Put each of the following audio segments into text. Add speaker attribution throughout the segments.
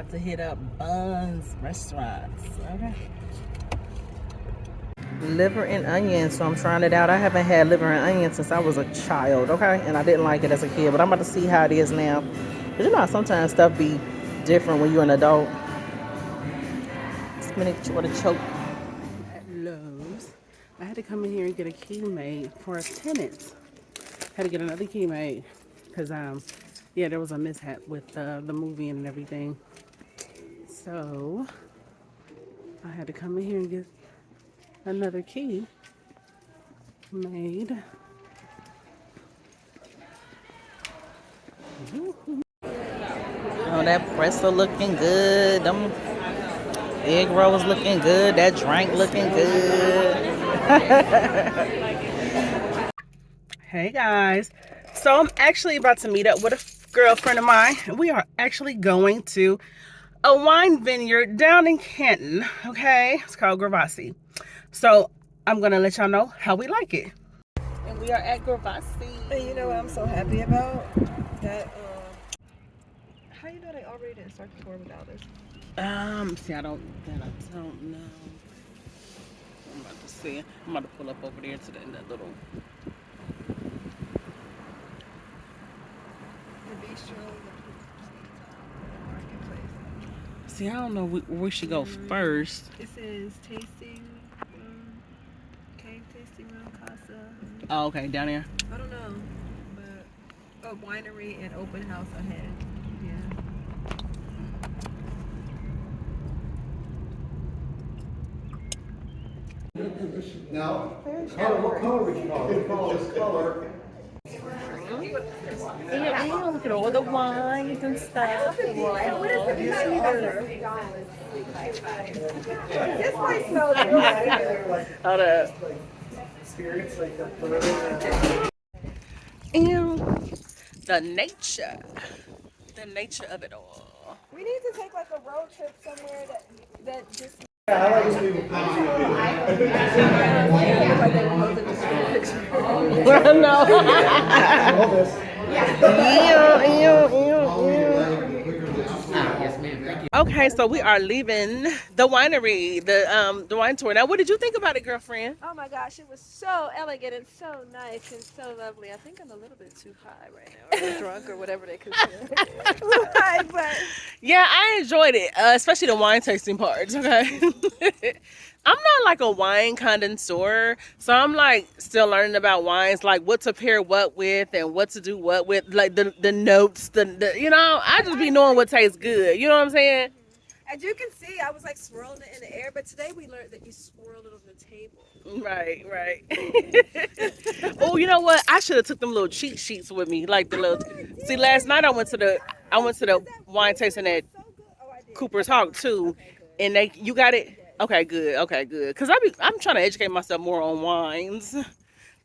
Speaker 1: about to hit up Buns Restaurants. Okay. Liver and onion, so I'm trying it out. I haven't had liver and onion since I was a child, okay? And I didn't like it as a kid, but I'm about to see how it is now. But you know how sometimes stuff be different when you're an adult. Spinach with a choke. At Lowe's, I had to come in here and get a key made for a tenant. Had to get another key made because yeah, there was a mishap with the movie and everything. So I had to come in here and get another key made. Oh, that pretzel looking good. Them egg rolls looking good. That drink looking good. Hey guys. So I'm actually about to meet up with a girlfriend of mine. We are actually going to a wine vineyard down in Canton. Okay, it's called Gravasi. So I'm gonna let y'all know how we like it. And we are at Gravasi.
Speaker 2: And you know what I'm so happy about? That how you know they already didn't start the tour without us?
Speaker 1: See, I don't know. I'm about to see. I'm about to pull up over there to that little.
Speaker 2: The bistro, the marketplace.
Speaker 1: See, I don't know where we should go first.
Speaker 2: It says tasting room, cave tasting room, casa.
Speaker 1: Oh, okay, down there.
Speaker 2: I don't know, but a winery and open house ahead. Yeah.
Speaker 3: Now, what color would you call it? We call this color.
Speaker 1: Yeah, look at all the wines and stuff.
Speaker 2: This might smell good.
Speaker 1: Hold up. And the nature of it all.
Speaker 2: We need to take like a road trip somewhere that just.
Speaker 3: I like to do all this.
Speaker 1: Okay, so we are leaving the winery, the wine tour. Now, what did you think about it, girlfriend?
Speaker 2: Oh my gosh, it was so elegant and so nice and so lovely. I think I'm a little bit too high right now, or drunk, or whatever they consider. But
Speaker 1: Yeah, I enjoyed it, especially the wine tasting parts. Okay, I'm not like a wine connoisseur, so I'm like still learning about wines, like what to pair what with and what to do what with, like the notes, the you know, I just be knowing what tastes good. You know what I'm saying?
Speaker 2: as you can see, I was like swirling it in the air, but today we learned that you swirled it on the table.
Speaker 1: Right. Oh, you know what? I should have took them little cheat sheets with me, like the little. See, last night I went to the wine tasting at Cooper's Hawk too, and you got it. Okay, good. Cause I'm trying to educate myself more on wines.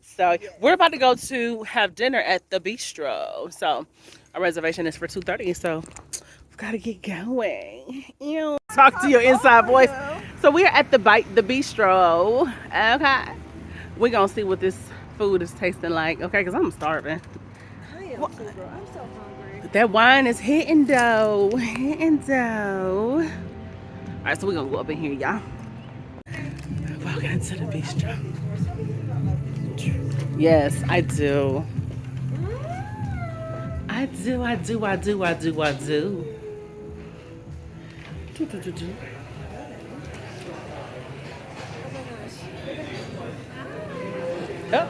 Speaker 1: So we're about to go to have dinner at the bistro. So our reservation is for 2:30. So we've got to get going. Talk to your inside voice. So we're at the bistro. Okay, we're gonna see what this food is tasting like. Okay, cause I'm starving.
Speaker 2: I am too, bro. I'm so hungry.
Speaker 1: That wine is hitting though. All right, so we're gonna go up in here, y'all. Walking into the bistro. Yes, I do. I do. Oh.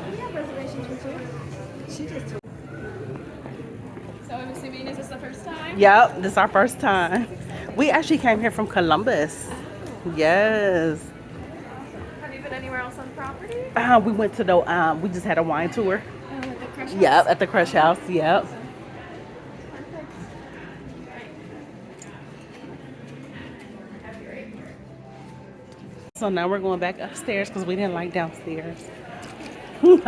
Speaker 4: So I'm assuming, is this the first time?
Speaker 1: Yep, this is our first time. We actually came here from Columbus. Yes.
Speaker 4: Have you been anywhere else on property?
Speaker 1: We went to the we just had a wine tour.
Speaker 4: At the Crush House?
Speaker 1: Yep, at the Crush House. Yep. So now we're going back upstairs because we didn't like downstairs.
Speaker 4: Just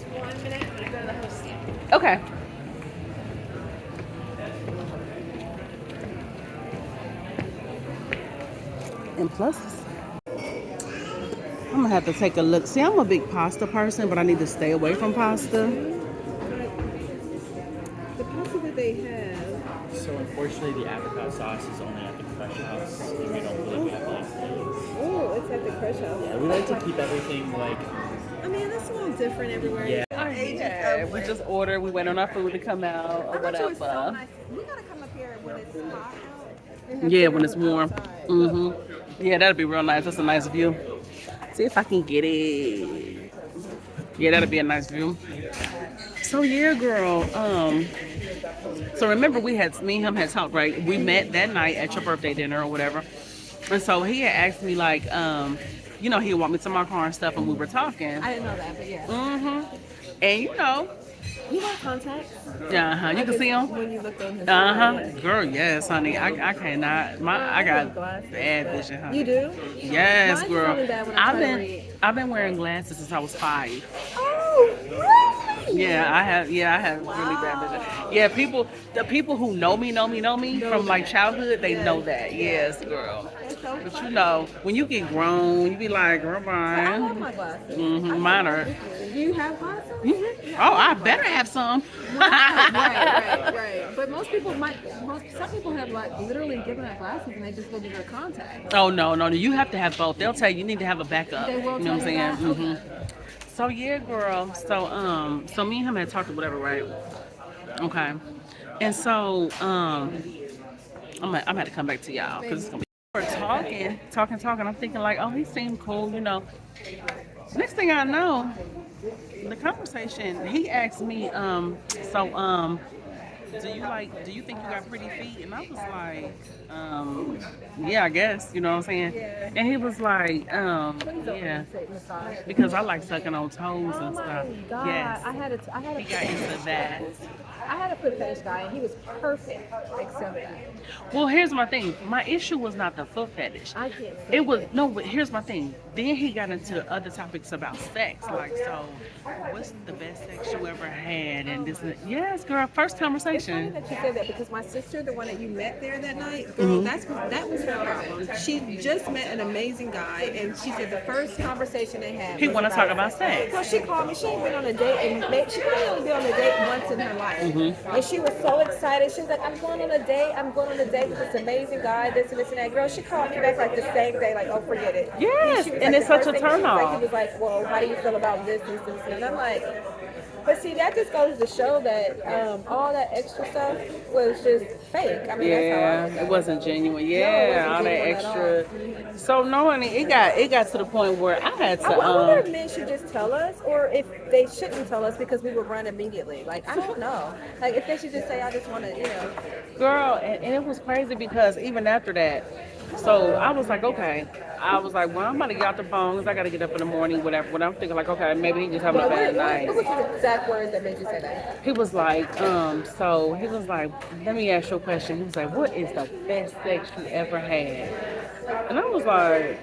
Speaker 4: 1 minute. I'm gonna go to the host stand.
Speaker 1: Okay. And plus, I'm gonna have to take a look. See, I'm a big pasta person, but I need to stay away from pasta.
Speaker 2: The pasta that they have.
Speaker 5: So unfortunately, the apricot sauce is only at the Crush House, and we don't really have that.
Speaker 2: Oh, it's at the Crush House.
Speaker 5: Yeah, we like to keep everything like.
Speaker 2: I mean, that's a little different everywhere.
Speaker 5: Yeah.
Speaker 1: Yeah, we just ordered. We wait on our food to come out or whatever.
Speaker 2: We gotta come up here when it's hot out.
Speaker 1: Yeah, when it's warm. Yeah, that'd be real nice. That's a nice view. See if I can get it. Yeah, that'd be a nice view. So yeah, girl. So remember me and him had talked, right? We met that night at your birthday dinner or whatever. And so he had asked me like, you know, he would walk me to my car and stuff, and we were talking.
Speaker 2: I didn't know that, but yeah.
Speaker 1: And you know,
Speaker 2: You want contacts?
Speaker 1: you can see him.
Speaker 2: When you look on his
Speaker 1: Girl, yes, honey. I cannot. I got bad vision, honey.
Speaker 2: You do?
Speaker 1: Yes,
Speaker 2: Mine's
Speaker 1: girl.
Speaker 2: really bad when I try to read.
Speaker 1: I've been wearing glasses since I was 5.
Speaker 2: Oh, really?
Speaker 1: Yeah, I have really bad vision. Yeah, the people who know me from like childhood, they know that. Yes, girl. But you know, when you get grown, you be like, girl,
Speaker 2: I love
Speaker 1: bye.
Speaker 2: my glasses.
Speaker 1: Mine are.
Speaker 2: Do you have glasses?
Speaker 1: Oh, I better have some.
Speaker 2: Right. But some people have like literally given up glasses and they just go to their contacts.
Speaker 1: Oh no, you have to have both. They'll tell you need to have a backup.
Speaker 2: They will
Speaker 1: You know what I'm saying?
Speaker 2: tell you that?
Speaker 1: So yeah, girl. So me and him had talked or whatever, right? Okay. And so I'm gonna to come back to y'all because it's gonna be we're talking. I'm thinking like, oh, he seemed cool, you know. Next thing I know, the conversation, he asked me, do you think you got pretty feet? And I was like, yeah, I guess, you know what I'm saying?
Speaker 2: Yeah.
Speaker 1: And he was like, yeah, because I like sucking on toes and stuff.
Speaker 2: God.
Speaker 1: Yes.
Speaker 2: I had
Speaker 1: He got into that.
Speaker 2: I had a foot fetish guy and he was perfect except that.
Speaker 1: Well, here's my thing. My issue was not the foot fetish.
Speaker 2: I can't
Speaker 1: It was no, but here's my thing. Then he got into other topics about sex, like, so, what's the best sex you ever had? And this, yes, girl, first
Speaker 2: It's funny
Speaker 1: conversation.
Speaker 2: that you said that because my sister, the one that you met there that night, girl, that was her problem. She just met an amazing guy, and she said the first conversation they had.
Speaker 1: He
Speaker 2: was
Speaker 1: want to talk about sex.
Speaker 2: So she called me. She ain't been on a date, and she probably only been on a date once in her life. And she was so excited. She was like, "I'm going on a date. I'm going on a date with this amazing guy. This and this and that." Girl, she called me back like the same day, like, "Oh, forget it."
Speaker 1: Yes,
Speaker 2: She was
Speaker 1: and
Speaker 2: like,
Speaker 1: it's
Speaker 2: the
Speaker 1: such
Speaker 2: first
Speaker 1: a
Speaker 2: thing she was
Speaker 1: turn
Speaker 2: like,
Speaker 1: off.
Speaker 2: He was like, "Well, how do you feel about this, this, this?" And I'm like. But see, that just goes to show that all that extra stuff was just fake. I mean, that's how I
Speaker 1: Yeah,
Speaker 2: look at
Speaker 1: it wasn't genuine. Yeah,
Speaker 2: wasn't
Speaker 1: all that
Speaker 2: genuine at
Speaker 1: extra. So no, honey, it got to the point where I had
Speaker 2: I wonder
Speaker 1: to
Speaker 2: if men should just tell us, or if they shouldn't tell us because we would run immediately. Like, I don't know. Like, if they should just say, "I just want to," you know.
Speaker 1: girl, and it was crazy because even after that, so I was like, okay. I was like, well, I'm about to get out the phone because I got to get up in the morning, whatever. But I'm thinking like, okay, maybe he just having a bad night.
Speaker 2: What was the exact words that made you say that?
Speaker 1: He was like, so he was like, let me ask you a question. He was like, what is the best sex you ever had? And I was like,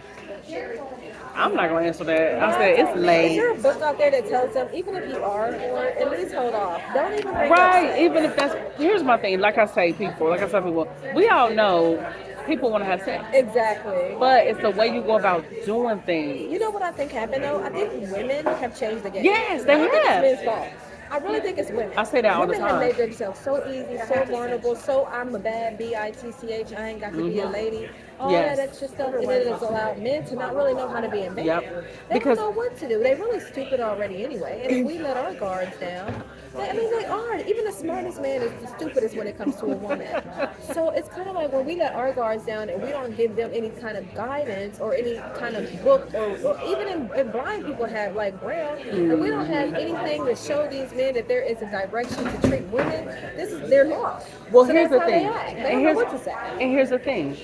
Speaker 1: I'm not gonna answer that. I said it's
Speaker 2: Is
Speaker 1: late.
Speaker 2: there a book out there that tells them, even if you are, or at least hold off? Don't even bring up
Speaker 1: Right,
Speaker 2: sex.
Speaker 1: even if that's, here's my thing, like I tell people, we all know people want to have sex,
Speaker 2: Exactly.
Speaker 1: but it's the way you go about doing things.
Speaker 2: You know what I think happened though? I think women have changed the game.
Speaker 1: Yes, they
Speaker 2: I don't think
Speaker 1: have.
Speaker 2: it's men's fault. I really think it's women.
Speaker 1: I say that all the
Speaker 2: Women
Speaker 1: time.
Speaker 2: have made themselves so easy, so vulnerable, so I'm a bad bitch. I ain't got to be a lady. All
Speaker 1: Yes.
Speaker 2: that extra stuff, and it has allowed men to not really know how to be a man.
Speaker 1: Yep.
Speaker 2: They
Speaker 1: Because-
Speaker 2: don't know what to do. They're really stupid already anyway. And if we let our guards down, they are. Even the smartest man is the stupidest when it comes to a woman. So it's kind of like when we let our guards down and we don't give them any kind of guidance or any kind of book, or even in blind people have like Braille, and we don't have anything to show these men that there is a direction to treat women, they're lost.
Speaker 1: Well,
Speaker 2: So
Speaker 1: here's the
Speaker 2: that's how
Speaker 1: thing.
Speaker 2: They act. They don't know what to say.
Speaker 1: And here's the thing.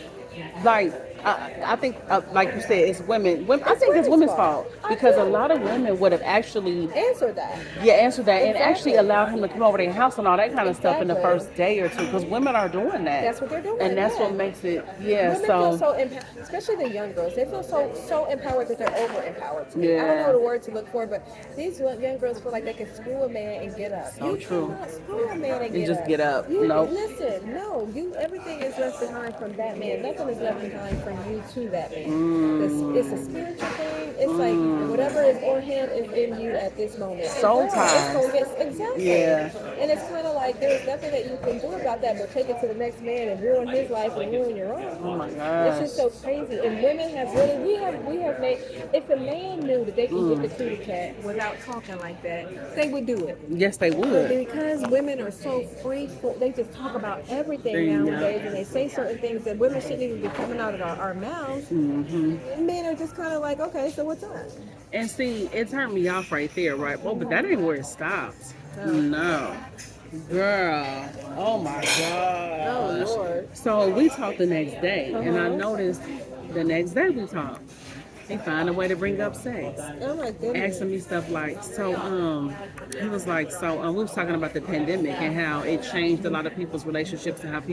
Speaker 1: Like, I think, like you said, it's women. I think it's women's fault because a lot of women would have actually
Speaker 2: Answer that.
Speaker 1: answered that and
Speaker 2: Exactly.
Speaker 1: actually allowed him to come over their house and all that kind of stuff in the
Speaker 2: Exactly.
Speaker 1: first day or two because women are doing that.
Speaker 2: That's what they're doing,
Speaker 1: and that's
Speaker 2: yeah.
Speaker 1: what makes it.
Speaker 2: Women feel so empowered, especially the young girls. They feel so empowered that they're over empowered. To me. I don't
Speaker 1: Yeah.
Speaker 2: know the word to look for, but these young girls feel like they can screw a man and get up.
Speaker 1: So
Speaker 2: You
Speaker 1: true.
Speaker 2: cannot screw a man and
Speaker 1: You
Speaker 2: get
Speaker 1: just
Speaker 2: up.
Speaker 1: get up.
Speaker 2: You,
Speaker 1: Nope.
Speaker 2: Listen, no, everything is left behind from that man. Nothing is left behind from you to that man. It's a spiritual thing. It's like whatever is on him is in you at this moment. And
Speaker 1: Soul
Speaker 2: girl,
Speaker 1: ties.
Speaker 2: Exactly.
Speaker 1: Yeah.
Speaker 2: And it's kind of like there's nothing that you can do about that but take it to the next man and ruin his life and ruin your own.
Speaker 1: Oh my
Speaker 2: It's
Speaker 1: gosh.
Speaker 2: just so crazy. And women have really, we have made, if a man knew that they could get the cootie cat without talking like that, they would do it.
Speaker 1: Yes, they
Speaker 2: But
Speaker 1: would.
Speaker 2: because women are so free, they just talk about everything
Speaker 1: There you go.
Speaker 2: nowadays, and they say certain things that women shouldn't even be coming out of our mouths.
Speaker 1: Mm-hmm.
Speaker 2: Men are just kind of like, okay, so what's up?
Speaker 1: And see, it turned me off right there, right? Well, but that ain't where it stops. No. Girl. Oh my God.
Speaker 2: Oh Lord.
Speaker 1: So we talked the next day, and I
Speaker 2: Uh-huh.
Speaker 1: noticed the next day we talked. He found a way to bring up sex.
Speaker 2: Oh my goodness.
Speaker 1: Asking me stuff like, he was like, we was talking about the pandemic and how it changed a lot of people's relationships and how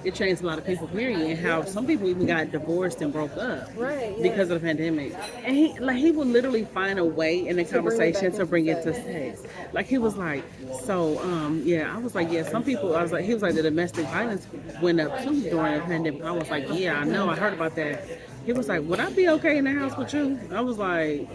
Speaker 1: it changed a lot of people, period, and how some people even got divorced and broke up
Speaker 2: Right. Yeah.
Speaker 1: because of the pandemic. And he would literally find a way in the conversation to bring it to
Speaker 2: sex.
Speaker 1: sex. Like he was like, I was like, yeah, some people, he was like, the domestic violence went up too during the pandemic. I was like, yeah, I know, I heard about that. He was like, would I be okay in the house with you? I was like,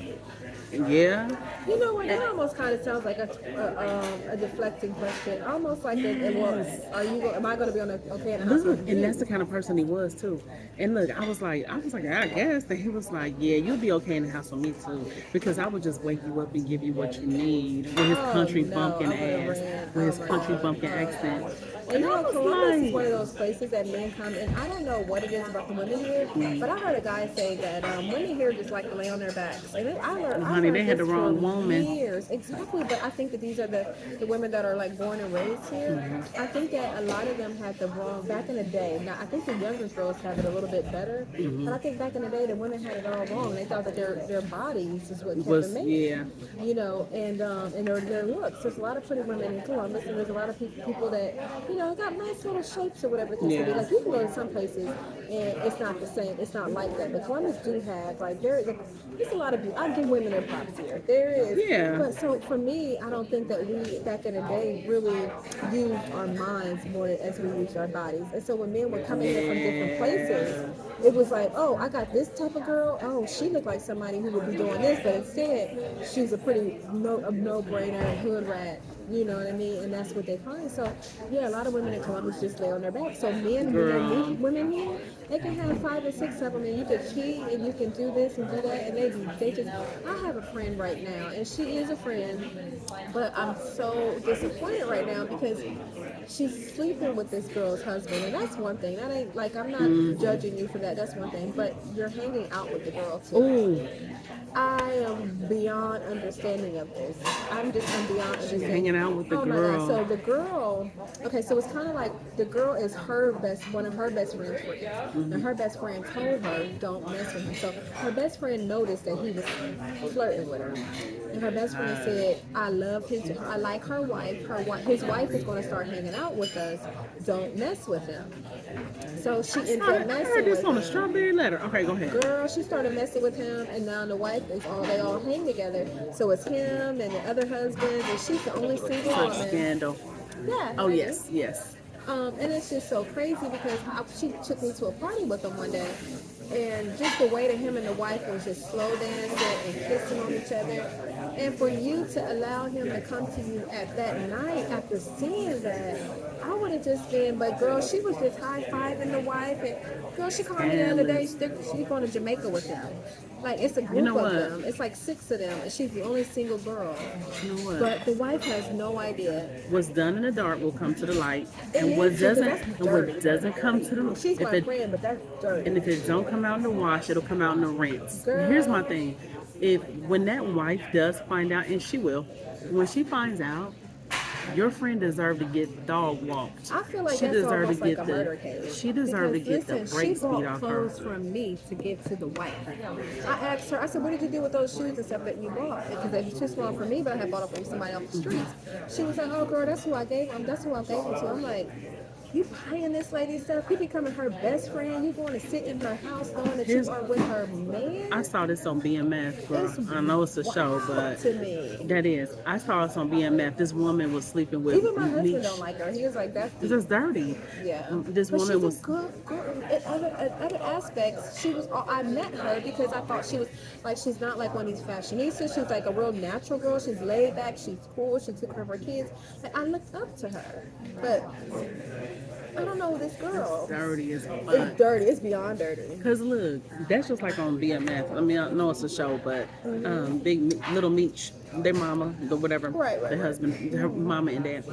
Speaker 1: yeah.
Speaker 2: You know what? That almost kind of sounds like a deflecting question. Almost like am I going to be on the okay in the house
Speaker 1: Look,
Speaker 2: with
Speaker 1: and
Speaker 2: you?
Speaker 1: that's the kind of person he was too. And look, I was like, I guess. And he was like, yeah, you'll be okay in the house with me too, because I would just wake you up and give you what you need with his country
Speaker 2: no,
Speaker 1: bumpkin
Speaker 2: I would've
Speaker 1: ass,
Speaker 2: ran.
Speaker 1: with his
Speaker 2: Oh my
Speaker 1: country
Speaker 2: God.
Speaker 1: bumpkin accent.
Speaker 2: And you
Speaker 1: I
Speaker 2: know,
Speaker 1: was
Speaker 2: Columbus is
Speaker 1: like-
Speaker 2: one of those places that men come, and I don't know what it is about the women here, but I heard a guy say that women here just like to lay on their backs. And I learned,
Speaker 1: Honey, they had
Speaker 2: this
Speaker 1: the wrong
Speaker 2: for
Speaker 1: woman.
Speaker 2: years. Exactly, but I think that these are the women that are like born and raised here. I think that a lot of them had the wrong, back in the day. Now, I think the younger girls have it a little bit better, but I think back in the day, the women had it all wrong. They thought that their bodies is what kept them made.
Speaker 1: Yeah.
Speaker 2: You know, and their looks. There's a lot of pretty women in Columbus, and there's a lot of people that, you know, got nice little shapes or whatever it used to be.
Speaker 1: Yeah.
Speaker 2: Like you can go to some places and it's not the same. It's not like that. But Columbus do have there's a lot of beauty. I give women their props here. There is.
Speaker 1: Yeah.
Speaker 2: But so for me, I don't think that we back in the day really used our minds more as we used our bodies. And so when men were coming in from different places, it was like, oh, I got this type of girl. Oh, she looked like somebody who would be doing this, but instead she's a pretty no-brainer hood rat. You know what I mean? And that's what they find. So, yeah, a lot of women in Columbus just lay on their back. So men, when they meet women here, they can have 5 or 6 of them, and you can cheat, and you can do this and do that, and they just. I have a friend right now, and she is a friend, but I'm so disappointed right now because she's sleeping with this girl's husband, and that's one thing. That ain't like I'm not judging you for that. That's one thing, but you're hanging out with the girl too.
Speaker 1: Ooh,
Speaker 2: I am beyond understanding of this. I'm beyond understanding.
Speaker 1: hanging out with the
Speaker 2: Oh my
Speaker 1: girl.
Speaker 2: God. So the girl, okay, so it's kind of like the girl is one of her best friend's friends. And her best friend told her, don't mess with him. So her best friend noticed that he was flirting with her. And her best friend said, I like her wife. His wife is going to start hanging out with us. Don't mess with him. So she ended up
Speaker 1: I heard
Speaker 2: messing
Speaker 1: this
Speaker 2: with
Speaker 1: on a
Speaker 2: him.
Speaker 1: strawberry letter. Okay, go ahead.
Speaker 2: Girl, she started messing with him, and now the wife they all hang together. So it's him and the other husband, and she's the only single
Speaker 1: Such
Speaker 2: woman.
Speaker 1: scandal.
Speaker 2: Yeah.
Speaker 1: Oh yes, yes.
Speaker 2: And it's just so crazy because she took me to a party with him one day, and just the way that him and the wife was just slow dancing and kissing on each other. And for you to allow him to come to you at that night after seeing that, I would have just been, but girl, she was just high-fiving the wife, and girl, she called me the other day, she's going to Jamaica with them. Like, it's a group
Speaker 1: know
Speaker 2: of
Speaker 1: what?
Speaker 2: them. It's like 6 of them, and she's the only single girl.
Speaker 1: You know what?
Speaker 2: But the wife has no idea.
Speaker 1: What's done in the dark will come to the light,
Speaker 2: It
Speaker 1: and
Speaker 2: is,
Speaker 1: what
Speaker 2: because
Speaker 1: doesn't,
Speaker 2: that's
Speaker 1: and
Speaker 2: dirty.
Speaker 1: what doesn't come to the
Speaker 2: She's
Speaker 1: if
Speaker 2: my
Speaker 1: it,
Speaker 2: friend, but that's dirty.
Speaker 1: and if it don't come out in the wash, it'll come out in the rinse.
Speaker 2: Girl.
Speaker 1: Here's my thing: when that wife does find out, and she will, when she finds out, your friend deserved to get dog walked.
Speaker 2: I feel like
Speaker 1: she
Speaker 2: that's
Speaker 1: deserved
Speaker 2: almost
Speaker 1: to get
Speaker 2: like a murder case.
Speaker 1: She deserved to
Speaker 2: Because,
Speaker 1: get the
Speaker 2: listen,
Speaker 1: brakes
Speaker 2: she
Speaker 1: beat
Speaker 2: bought
Speaker 1: off her.
Speaker 2: clothes from me to give to the wife. I asked her, I said, what did you do with those shoes and stuff that you bought? Because they were too small for me, but I had bought them from somebody off the streets. She was like, oh girl, that's who I gave them. That's who I gave them to. I'm like, You buying this lady stuff? You becoming her best friend? You going to sit in her house knowing that
Speaker 1: Here's-
Speaker 2: you are with her man?
Speaker 1: I saw this on BMF, girl. I know it's a show, but
Speaker 2: to me.
Speaker 1: that is. I saw this on BMF. This woman was sleeping with
Speaker 2: Even my husband
Speaker 1: Meech.
Speaker 2: don't like her. He was like, that's
Speaker 1: It's just dirty.
Speaker 2: yeah.
Speaker 1: This
Speaker 2: But
Speaker 1: woman
Speaker 2: she's
Speaker 1: was.
Speaker 2: a good girl. In other aspects, she was. I met her because I thought she was like she's not like one of these fashionistas. She's like a real natural girl. She's laid back. She's cool. She took care of her kids. And I looked up to her, but I don't know this girl.
Speaker 1: Dirty as fuck.
Speaker 2: It's dirty. It's beyond dirty.
Speaker 1: Cause look, that's just like on BMF. I mean, I know it's a show, but Little Meech, their mama, the whatever,
Speaker 2: Right.
Speaker 1: the husband, her mama and dad.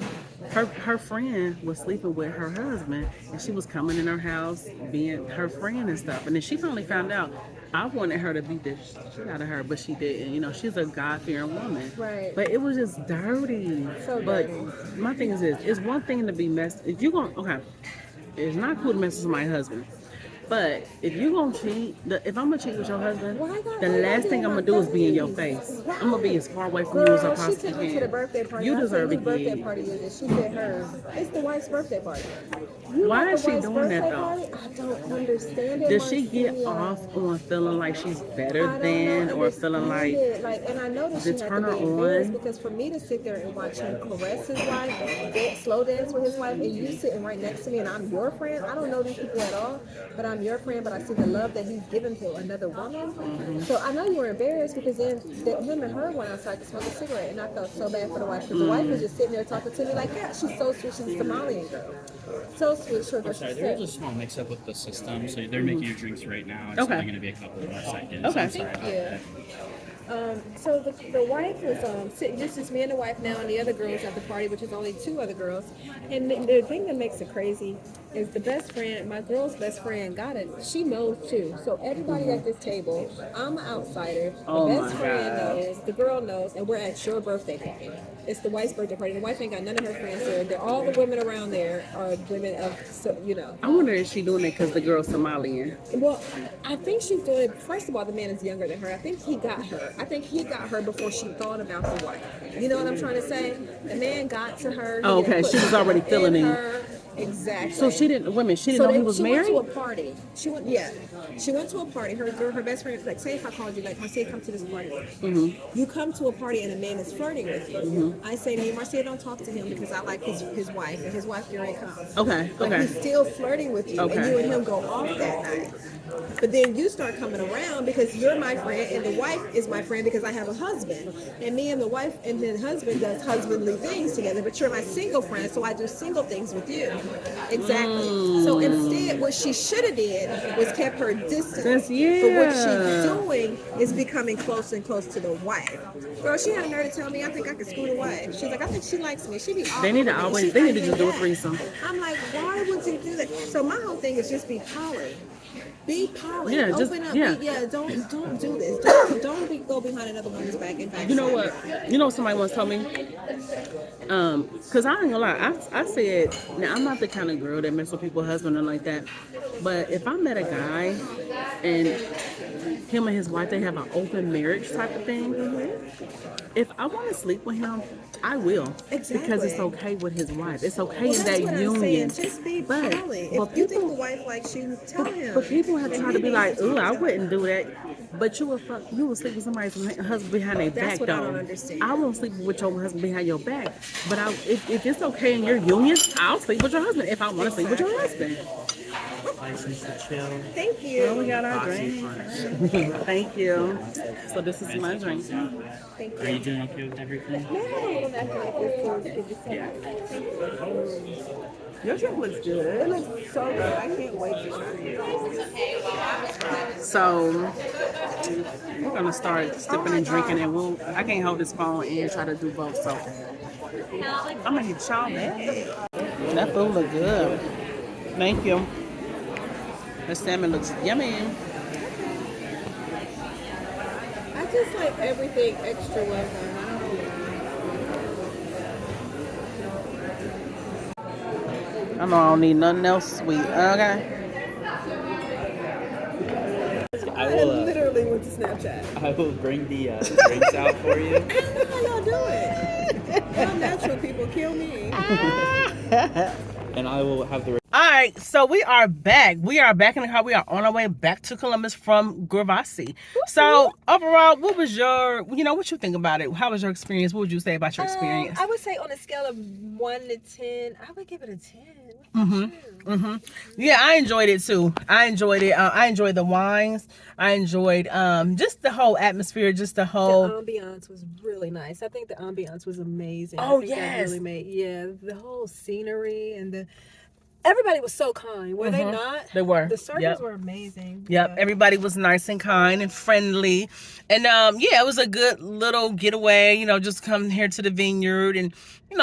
Speaker 1: Her friend was sleeping with her husband, and she was coming in her house, being her friend and stuff. And then she finally found out. I wanted her to beat the shit out of her, but she didn't. You know, she's a God-fearing woman.
Speaker 2: Right.
Speaker 1: But it was just dirty.
Speaker 2: So
Speaker 1: but
Speaker 2: dirty.
Speaker 1: my thing is this: it's one thing to be messed. If you gonna it's not cool to mess with my husband. But if you gonna cheat, if I'm gonna cheat with your husband,
Speaker 2: Why not?
Speaker 1: the
Speaker 2: Why
Speaker 1: last
Speaker 2: not
Speaker 1: thing
Speaker 2: do
Speaker 1: I'm
Speaker 2: my
Speaker 1: gonna do is be in your
Speaker 2: face?
Speaker 1: face.
Speaker 2: Why?
Speaker 1: I'm gonna be as far away from you as I
Speaker 2: Girl, she
Speaker 1: possibly
Speaker 2: took me to the
Speaker 1: can.
Speaker 2: birthday party.
Speaker 1: You
Speaker 2: I said,
Speaker 1: deserve
Speaker 2: whose
Speaker 1: a
Speaker 2: birthday
Speaker 1: gig.
Speaker 2: party is it? She said hers. It's the wife's birthday party. You
Speaker 1: Why
Speaker 2: like
Speaker 1: is
Speaker 2: the
Speaker 1: she
Speaker 2: wife's
Speaker 1: doing that,
Speaker 2: birthday
Speaker 1: though?
Speaker 2: party? I don't understand it.
Speaker 1: Does she get
Speaker 2: Marcia.
Speaker 1: off on feeling like she's better
Speaker 2: I don't
Speaker 1: than,
Speaker 2: know,
Speaker 1: or feeling like
Speaker 2: understand it. And I know that she
Speaker 1: to
Speaker 2: had
Speaker 1: turn
Speaker 2: to
Speaker 1: her
Speaker 2: be embarrassed
Speaker 1: on?
Speaker 2: because for me to sit there and watch him caress his wife, slow dance with his wife, and you sitting right next to me, and I'm your friend. I don't know these people at all, but I'm your friend. But I see the love that he's given to another woman.
Speaker 1: Mm-hmm.
Speaker 2: So I know you were embarrassed because then him and her went outside to smoke a cigarette, and I felt so bad for the wife because the wife was just sitting there talking to me like, yeah, she's so sweet. She's a Somalian girl, so sweet. Sure,
Speaker 5: I'm sorry, there was a small mix-up with the system, so they're making your drinks right now. It's
Speaker 1: Okay.
Speaker 5: only going to be a couple more seconds.
Speaker 1: Okay.
Speaker 5: I'm sorry about that.
Speaker 2: So the wife was sitting, just me and the wife now, and the other girls at the party, which is only 2 other girls. And the thing that makes it crazy is the best friend, my girl's best friend, got it. She knows too. So everybody at this table, I'm an outsider. The
Speaker 1: Oh
Speaker 2: best
Speaker 1: my
Speaker 2: friend
Speaker 1: God.
Speaker 2: knows, the girl knows, and we're at your birthday party. It's the wife's birthday party. The wife ain't got none of her friends there. All the women around there are women of, so, you know.
Speaker 1: I wonder if she doing it because the girl's Somalian.
Speaker 2: Well, I think she's doing it. First of all, the man is younger than her. I think he got her. I think he got her before she thought about the wife. You know what I'm trying to say? The man got to her. He
Speaker 1: Oh, okay.
Speaker 2: didn't put
Speaker 1: She was already
Speaker 2: in
Speaker 1: feeling him.
Speaker 2: her. Exactly.
Speaker 1: So she didn't know he was
Speaker 2: she
Speaker 1: married?
Speaker 2: went to a party. She went to a party. Her best friend, like, say if I called you, like, Marcia, come to this party.
Speaker 1: Mm-hmm.
Speaker 2: You come to a party and a man is flirting with you. I say to you, Marcia, don't talk to him because I like his wife, and his wife here ain't comes.
Speaker 1: Okay,
Speaker 2: Like,
Speaker 1: okay.
Speaker 2: he's still flirting with you, and
Speaker 1: Okay.
Speaker 2: you and him go off that night. But then you start coming around because you're my friend, and the wife is my friend because I have a husband. And me and the wife and the husband does husbandly things together, but you're my single friend, so I do single things with you. Exactly. So instead, what she should have did was kept her distance.
Speaker 1: That's-
Speaker 2: But what she's
Speaker 1: yeah.
Speaker 2: doing is becoming closer and closer to the wife. Girl, she had a nerve to tell me, I think I could screw the wife. She's like, I think she likes me. She be all
Speaker 1: They need to
Speaker 2: over me.
Speaker 1: always-
Speaker 2: She's
Speaker 1: they
Speaker 2: not
Speaker 1: need to
Speaker 2: even
Speaker 1: just do a
Speaker 2: that.
Speaker 1: threesome.
Speaker 2: I'm like, why would you do that? So my whole thing is just be poly. Be poly.
Speaker 1: Yeah, just-
Speaker 2: Open up.
Speaker 1: yeah.
Speaker 2: Don't do this. Don't go behind another woman's back and back.
Speaker 1: You know what? You know what somebody once told me? Cause I ain't gonna lie, I said, now I'm not the kind of girl that mess with people's husband and like that. But if I met a guy and him and his wife, they have an open marriage type of thing. If I want to sleep with him, I will. Because it's
Speaker 2: Exactly.
Speaker 1: okay with his wife. It's okay
Speaker 2: Well,
Speaker 1: in
Speaker 2: that's
Speaker 1: that
Speaker 2: what I'm
Speaker 1: union.
Speaker 2: saying. Just be
Speaker 1: But-
Speaker 2: poly.
Speaker 1: but
Speaker 2: If you think
Speaker 1: people-
Speaker 2: the wife likes you, tell him.
Speaker 1: But people have
Speaker 2: And
Speaker 1: tried to
Speaker 2: he
Speaker 1: be
Speaker 2: needs
Speaker 1: like,
Speaker 2: to
Speaker 1: ooh, I
Speaker 2: tell him.
Speaker 1: wouldn't do that. But you will sleep with somebody's husband behind their
Speaker 2: That's
Speaker 1: back,
Speaker 2: what I
Speaker 1: though.
Speaker 2: don't understand.
Speaker 1: I won't sleep with your husband behind your back. But if it's okay in your union, I'll sleep with your husband if I want to sleep with your husband.
Speaker 5: License to chill.
Speaker 2: Thank you.
Speaker 1: Well, we got our
Speaker 5: Boxy
Speaker 1: drink.
Speaker 5: punch.
Speaker 1: Thank you. So this is my drink.
Speaker 2: Thank
Speaker 5: Are you doing okay with everything?
Speaker 2: May I have a little napkin like this, please? Could you send it?
Speaker 1: Your drink looks
Speaker 2: It
Speaker 1: good.
Speaker 2: looks so good. I can't wait to try it.
Speaker 1: So we're gonna start sipping and drinking, and I can't hold this phone and try to do both. So I'm gonna hit y'all back. That food look good. Thank you. The salmon looks yummy.
Speaker 2: I just like everything extra well done. I don't know.
Speaker 1: I know I don't need nothing else sweet. Okay.
Speaker 5: I
Speaker 2: I
Speaker 5: will.
Speaker 2: literally went to Snapchat.
Speaker 5: I will bring the drinks out for you.
Speaker 2: I don't know how y'all do it. Y'all natural people kill me.
Speaker 5: and I will have the.
Speaker 1: All right, so we are back. We are back in the car. We are on our way back to Columbus from Gervasi. So overall, what was your, what you think about it? How was your experience? What would you say about your experience?
Speaker 2: I would say on a scale of 1 to 10, I would give it a 10.
Speaker 1: Yeah, I enjoyed it too. I enjoyed it. I enjoyed the wines. I enjoyed just the whole atmosphere, just the whole.
Speaker 2: The ambiance was really nice. I think the ambiance was amazing.
Speaker 1: Oh,
Speaker 2: I think that
Speaker 1: yes.
Speaker 2: really made, the whole scenery and everybody was so kind. Were they not?
Speaker 1: They were.
Speaker 2: The servers
Speaker 1: Yep.
Speaker 2: were amazing.
Speaker 1: Yep,
Speaker 2: Yeah.
Speaker 1: everybody was nice and kind and friendly, and it was a good little getaway. Just come here to the vineyard and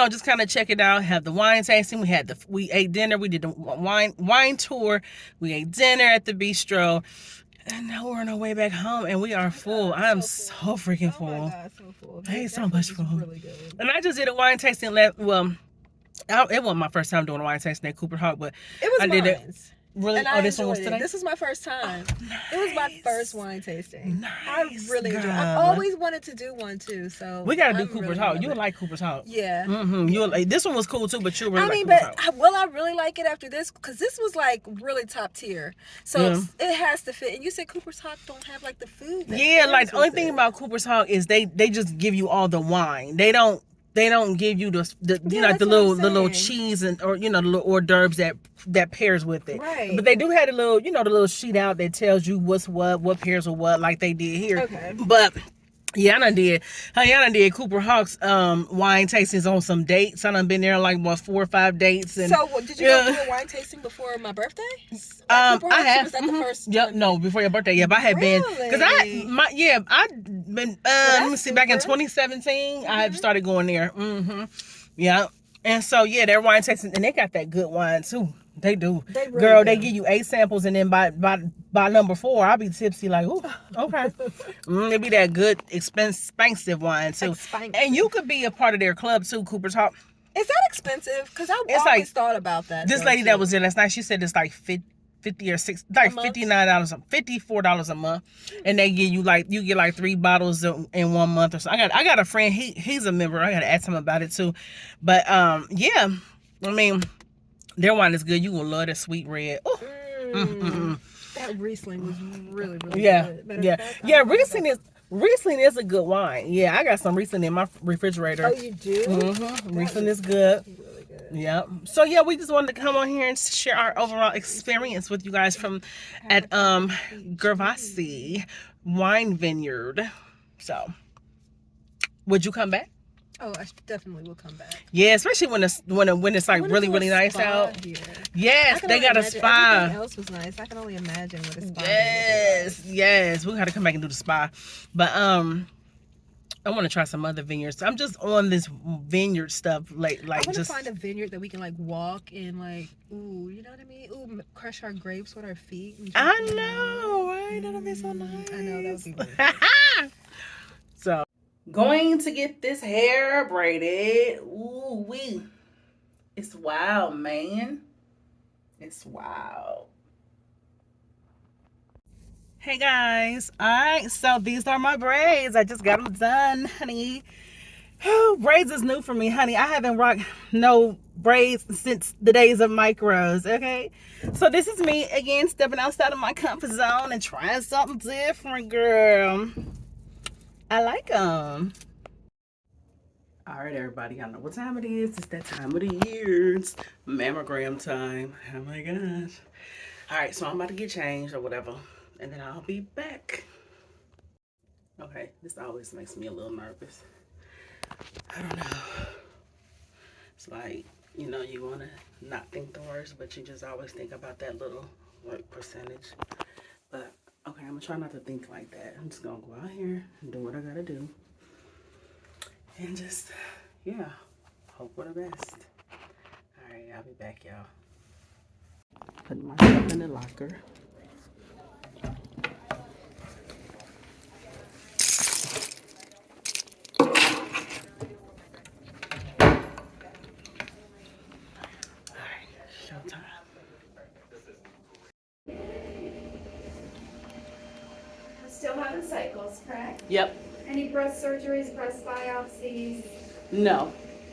Speaker 1: just kind of check it out. Have the wine tasting. We ate dinner. We did the wine tour. We ate dinner at the bistro, and now we're on our way back home, and we are full. I am so freaking full.
Speaker 2: Oh my God, so full.
Speaker 1: I ate so
Speaker 2: That
Speaker 1: much
Speaker 2: was
Speaker 1: food.
Speaker 2: really good.
Speaker 1: And I just did a wine tasting it wasn't my first time doing a wine tasting at Cooper Hawk, but
Speaker 2: It was
Speaker 1: I did it.
Speaker 2: mine.
Speaker 1: Really,
Speaker 2: And I
Speaker 1: this one was
Speaker 2: enjoyed
Speaker 1: today.
Speaker 2: it. This is my first time. It was my first wine tasting. I
Speaker 1: Nice,
Speaker 2: really enjoyed it. I
Speaker 1: girl.
Speaker 2: always wanted to do one too. So
Speaker 1: We gotta do
Speaker 2: I'm
Speaker 1: Cooper's
Speaker 2: really
Speaker 1: Hawk.
Speaker 2: loving
Speaker 1: You would
Speaker 2: it.
Speaker 1: like Cooper's Hawk.
Speaker 2: Yeah.
Speaker 1: You would like, this one was cool too, but you really
Speaker 2: I
Speaker 1: like
Speaker 2: mean,
Speaker 1: Cooper's
Speaker 2: but
Speaker 1: Hawk.
Speaker 2: will I really like it after this? Because this was like really top tier. So
Speaker 1: Yeah.
Speaker 2: it has to fit. And you said Cooper's Hawk don't have like the food. that
Speaker 1: Yeah,
Speaker 2: goes
Speaker 1: like the only
Speaker 2: with
Speaker 1: thing
Speaker 2: it.
Speaker 1: about Cooper's Hawk is they just give you all the wine. They don't give you the
Speaker 2: Yeah,
Speaker 1: like the
Speaker 2: that's what I'm
Speaker 1: little
Speaker 2: saying.
Speaker 1: cheese and or the little hors d'oeuvres that pairs with it.
Speaker 2: Right.
Speaker 1: But they do have the little sheet out that tells you what's what pairs with what, like they did here.
Speaker 2: Okay.
Speaker 1: But Yana did Cooper Hawk's wine tastings on some dates. I done been there like 4 or 5 dates. And
Speaker 2: So did you
Speaker 1: yeah.
Speaker 2: go do a wine tasting before my birthday? Cooper
Speaker 1: I
Speaker 2: Hawk's,
Speaker 1: have.
Speaker 2: Was that the first?
Speaker 1: Yep.
Speaker 2: time?
Speaker 1: No, before your birthday. Yep, I had been because
Speaker 2: Really?
Speaker 1: I'd been. Let me see. Back in
Speaker 2: super.
Speaker 1: 2017, I had started going there. Yeah. And so their wine tasting, and they got that good wine too. They do.
Speaker 2: They really
Speaker 1: Girl,
Speaker 2: do.
Speaker 1: they give you 8 samples, and then by number 4, I'll be tipsy like, ooh, okay. It be that good expensive wine too.
Speaker 2: Expensive.
Speaker 1: And you could be a part of their club too, Cooper's Hawk.
Speaker 2: Is that expensive? Because I
Speaker 1: It's
Speaker 2: always
Speaker 1: like-
Speaker 2: thought about that.
Speaker 1: This
Speaker 2: though,
Speaker 1: lady
Speaker 2: too.
Speaker 1: that was there last night, she said it's like 50 or $60, like
Speaker 2: A month?
Speaker 1: $59, $54 a month, and they give you you get like 3 bottles in 1 month or so. I got a friend, he's a member. I got to ask him about it too, but yeah, I mean, their wine is good. You will love the sweet red. Ooh.
Speaker 2: That Riesling was really, really
Speaker 1: Yeah,
Speaker 2: good. Matter of
Speaker 1: yeah,
Speaker 2: fact,
Speaker 1: yeah.
Speaker 2: I don't know
Speaker 1: Riesling is a good wine. Yeah, I got some Riesling in my refrigerator.
Speaker 2: about- Oh, you do?
Speaker 1: Riesling is good.
Speaker 2: Really good.
Speaker 1: Yep. So yeah, we just wanted to come on here and share our overall experience with you guys at Gervasi Wine Vineyard. So, would you come back?
Speaker 2: Oh, I definitely will come back.
Speaker 1: Yeah, especially when it's like
Speaker 2: What
Speaker 1: really
Speaker 2: is
Speaker 1: really
Speaker 2: a
Speaker 1: nice
Speaker 2: spa
Speaker 1: out.
Speaker 2: here?
Speaker 1: Yes,
Speaker 2: I can
Speaker 1: they
Speaker 2: only
Speaker 1: got a
Speaker 2: imagine
Speaker 1: spa.
Speaker 2: Everything else was nice. I can only imagine what a spa.
Speaker 1: Yes. We gotta come back and do the spa. But I want to try some other vineyards. I'm just on this vineyard stuff, like
Speaker 2: I want to
Speaker 1: just.
Speaker 2: find a vineyard that we can like walk in, like, ooh, you know what I mean? Ooh, crush our grapes with our feet. And
Speaker 1: I
Speaker 2: drink them.
Speaker 1: know, right? That'll be so nice.
Speaker 2: I know, that would be really
Speaker 1: So, going to get this hair braided. Ooh wee. It's wild, man. It's wild. Hey guys. Alright, so these are my braids. I just got them done, honey. Oh, braids is new for me, honey. I haven't rocked no braids since the days of micros, okay? So this is me, again, stepping outside of my comfort zone and trying something different, girl. I like them. All right, everybody, I know what time it is. It's that time of the year. It's mammogram time. Oh my gosh. All right, so I'm about to get changed or whatever, and then I'll be back. Okay, this always makes me a little nervous. I don't know. It's like, you want to not think the worst, but you just always think about that little percentage. But okay, I'm gonna try not to think like that. I'm just gonna go out here and do what I gotta do. And just, hope for the best. Alright, I'll be back, y'all. Putting my stuff in the locker. Alright, showtime.
Speaker 6: Still having cycles, correct?
Speaker 1: Yep.
Speaker 6: Any breast surgeries, breast biopsies,
Speaker 1: No.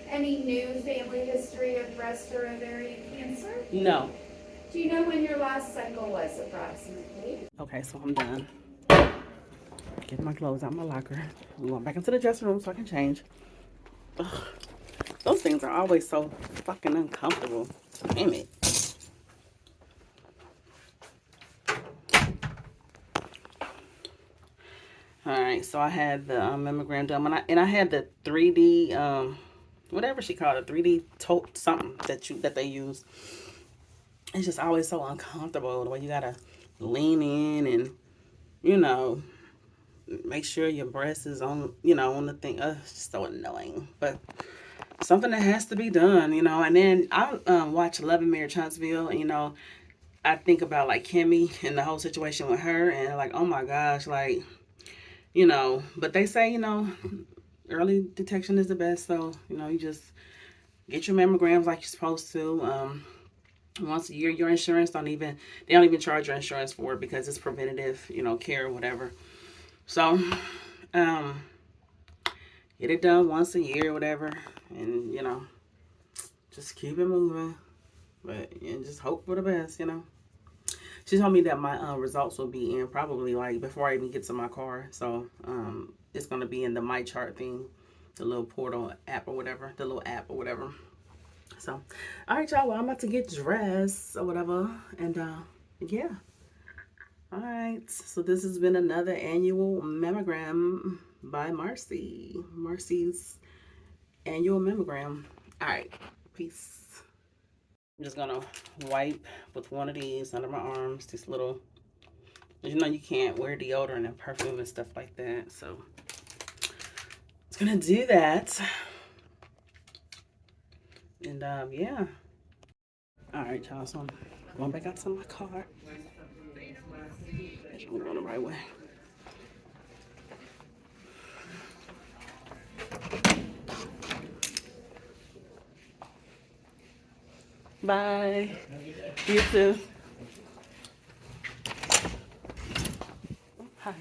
Speaker 6: any new family history of breast or ovarian cancer?
Speaker 1: No.
Speaker 6: Do you know when your last cycle was approximately?
Speaker 1: Okay, so I'm done. Get my clothes out my locker. I'm going back into the dressing room so I can change. Ugh. Those things are always so fucking uncomfortable. Damn it. Alright, so I had the mammogram done. And I had the 3D, whatever she called it, 3D tote something that they use. It's just always so uncomfortable the way you gotta lean in and, you know, make sure your breast is on, you know, on the thing. It's just so annoying. But something that has to be done, you know. And then I watch Love and Marriage Huntsville, and, you know, I think about like Kimmy and the whole situation with her, and like, oh my gosh, like, you know, but they say, you know, early detection is the best. So, you know, you just get your mammograms like you're supposed to. Once a year, your insurance they don't even charge your insurance for it because it's preventative, you know, care or whatever. So, get it done once a year or whatever, and, you know, just keep it moving, but and just hope for the best, you know. She told me that my results will be in probably like before I even get to my car. So it's gonna be in the My Chart thing, the little portal app or whatever, the little app or whatever. So, all right, y'all. Well, I'm about to get dressed or whatever, and yeah. All right. So this has been another annual mammogram by Marcy. Marcy's annual mammogram. All right. Peace. I'm just gonna wipe with one of these under my arms. This little, you know, you can't wear deodorant and perfume and stuff like that, so it's gonna do that. And yeah. All right, y'all. So I'm going back out to my car. I'm going the right way. Bye. You too. Hi.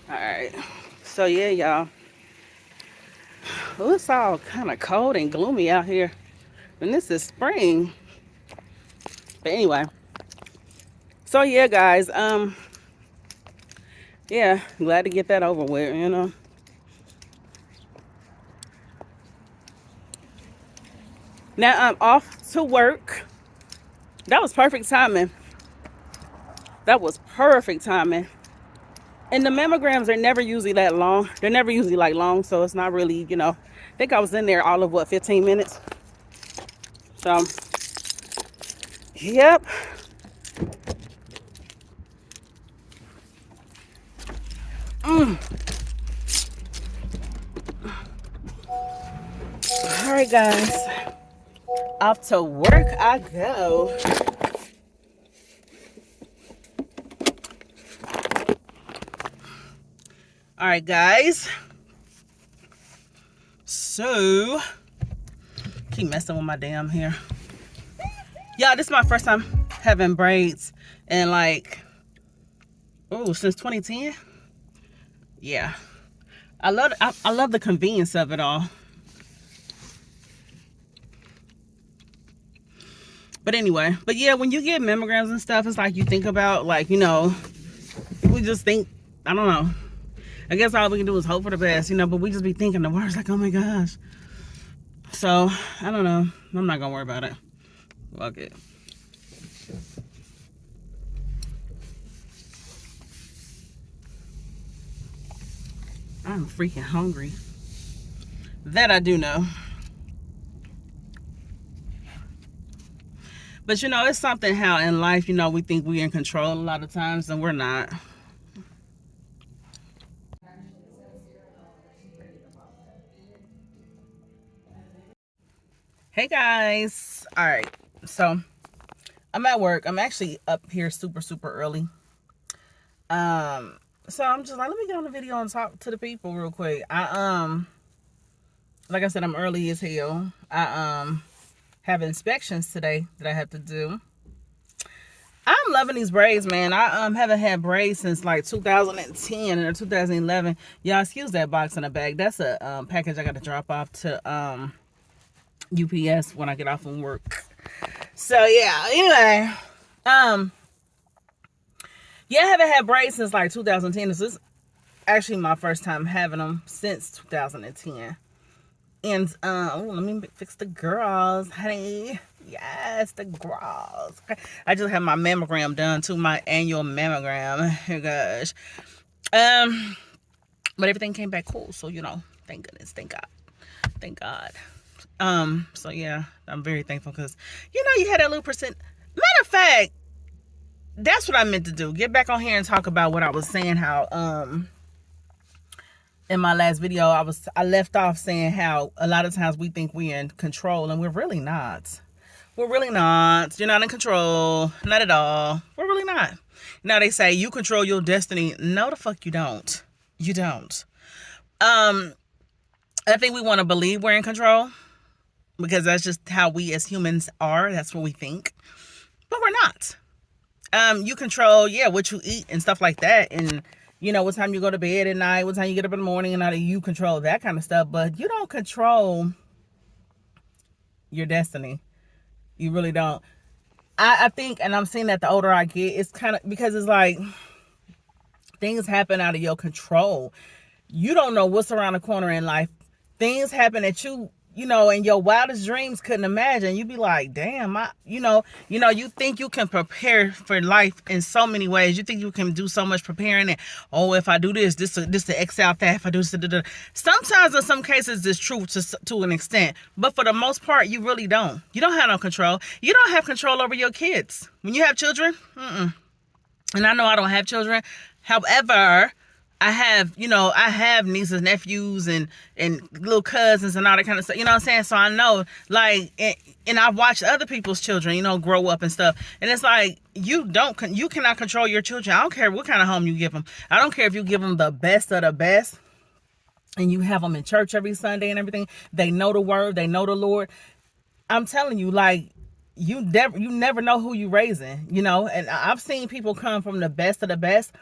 Speaker 1: All right. So yeah, y'all. Well, it's all kind of cold and gloomy out here, and this is spring. But anyway. So yeah, guys. Yeah, glad to get that over with. You know. Now I'm off to work. That was perfect timing. That was perfect timing. And the mammograms are never usually that long. They're never usually like long, so it's not really, you know. I think I was in there all of what, 15 minutes. So, yep. All right, guys. Off to work I go. All right, guys. So, keep messing with my damn hair. Y'all, this is my first time having braids and like, since 2010. Yeah. I love the convenience of it all. But anyway, but yeah, when you get mammograms and stuff, it's like you think about, like, you know, we just think, I don't know. I guess all we can do is hope for the best, you know, but we just be thinking the worst, like, oh my gosh. So, I don't know. I'm not gonna worry about it. Fuck it. I'm freaking hungry. That I do know. But, you know, it's something how in life, you know, we think we're in control a lot of times, and we're not. Hey, guys. All right. So, I'm at work. I'm actually up here super, super early. So, I'm just like, let me get on the video and talk to the people real quick. Like I said, I'm early as hell. I have inspections today that I have to do. I'm loving these braids, man. I haven't had braids since like 2010 or 2011. Y'all excuse that box in the bag. That's a package I got to drop off to UPS when I get off from work. So yeah, anyway, yeah, I haven't had braids since like 2010. This is actually my first time having them since 2010. And let me fix the girls, honey. Yes, the girls. I just had my mammogram done too, my annual mammogram. Oh gosh. But everything came back cool, so you know, thank goodness, thank God. So yeah, I'm very thankful because you know you had that little percent. Matter of fact, that's what I meant to do. Get back on here and talk about what I was saying. How in my last video I left off saying how a lot of times we think we're in control and we're really not. We're really not. You're not in control. Not at all. We're really not. Now they say you control your destiny. No, the fuck you don't. You don't. I think we want to believe we're in control because that's just how we as humans are. That's what we think. But we're not. You control, yeah, what you eat and stuff like that. And, you know, what time you go to bed at night, what time you get up in the morning and all that. You control that kind of stuff. But you don't control your destiny. You really don't. I think, and I'm seeing that the older I get, it's kind of, because it's like things happen out of your control. You don't know what's around the corner in life. Things happen that you know, in your wildest dreams couldn't imagine. You'd be like, damn, you think you can prepare for life in so many ways. You think you can do so much preparing. And, oh, if I do this to X out that. If I do this, sometimes in some cases it's true to an extent. But for the most part, you really don't. You don't have no control. You don't have control over your kids. When you have children, and I know I don't have children. However, I have nieces, nephews, and little cousins and all that kind of stuff. You know what I'm saying? So I know, like, and I've watched other people's children, you know, grow up and stuff. And it's like, you cannot control your children. I don't care what kind of home you give them. I don't care if you give them the best of the best and you have them in church every Sunday and everything. They know the word. They know the Lord. I'm telling you, like, you never know who you're raising, you know. And I've seen people come from the best of the best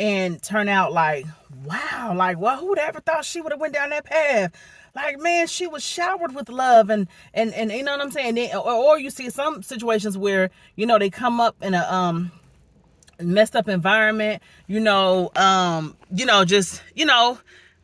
Speaker 1: and turn out like, wow, like, well, who'd ever thought she would have went down that path? Like, man, she was showered with love and you know what I'm saying? Or you see some situations where, you know, they come up in a messed up environment, just,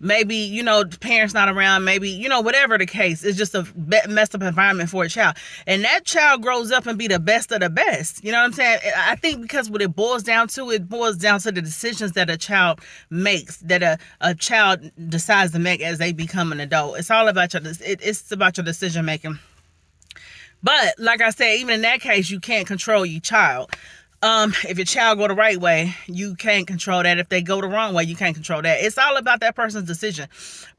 Speaker 1: maybe, the parents not around, maybe, whatever the case. It's just a messed up environment for a child. And that child grows up and be the best of the best. You know what I'm saying? I think because what it boils down to the decisions that a child makes, that a child decides to make as they become an adult. It's all about it's about your decision making. But like I said, even in that case, you can't control your child. If your child go the right way, you can't control that. If they go the wrong way, you can't control that. It's all about that person's decision.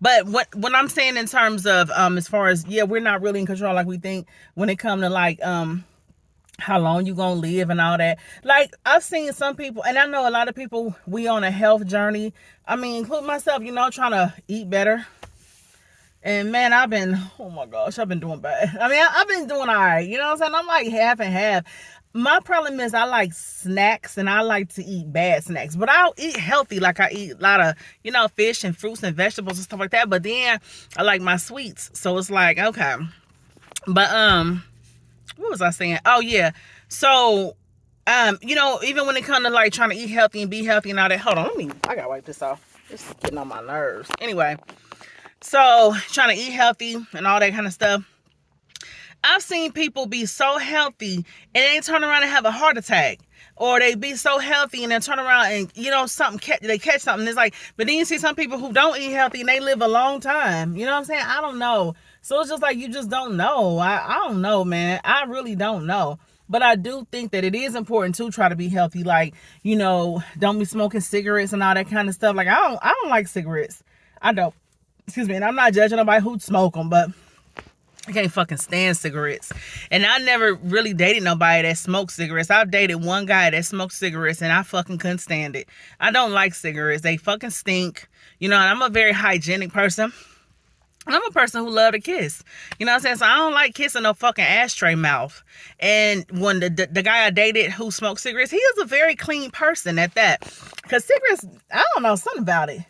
Speaker 1: But what I'm saying in terms of, as far as, we're not really in control like we think when it comes to like, how long you gonna live and all that. Like, I've seen some people, and I know a lot of people, we on a health journey. I mean, including myself, trying to eat better. And man, I've been doing bad. I mean, I've been doing all right. You know what I'm saying? I'm like half and half. My problem is I like snacks and I like to eat bad snacks, but I'll eat healthy. Like I eat a lot of, fish and fruits and vegetables and stuff like that. But then I like my sweets. So it's like, okay. But, what was I saying? Oh yeah. So, even when it comes to like trying to eat healthy and be healthy and all that, hold on, I gotta wipe this off. This is getting on my nerves. Anyway, so trying to eat healthy and all that kind of stuff. I've seen people be so healthy and they turn around and have a heart attack, or they be so healthy and then turn around and they catch something. It's like, but then you see some people who don't eat healthy and they live a long time. You know what I'm saying? I don't know. So it's just like, you just don't know. I don't know, man. I really don't know. But I do think that it is important to try to be healthy. Like, don't be smoking cigarettes and all that kind of stuff. Like, I don't like cigarettes. I don't. Excuse me. And I'm not judging nobody who smoke them, but I can't fucking stand cigarettes. And I never really dated nobody that smoked cigarettes. I've dated one guy that smoked cigarettes and I fucking couldn't stand it. I don't like cigarettes. They fucking stink. And I'm a very hygienic person. I'm a person who love to kiss. You know what I'm saying? So I don't like kissing no fucking ashtray mouth. And when the guy I dated who smoked cigarettes, he is a very clean person at that. Because cigarettes, I don't know, something about it.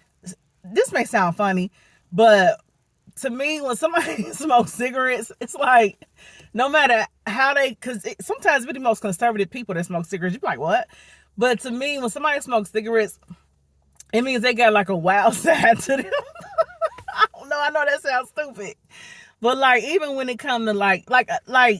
Speaker 1: This may sound funny, but to me, when somebody smokes cigarettes, it's like, no matter how they, because sometimes with the most conservative people that smoke cigarettes, you're like, what? But to me, when somebody smokes cigarettes, it means they got like a wild side to them. I don't know. I know that sounds stupid. But like, even when it comes to like, I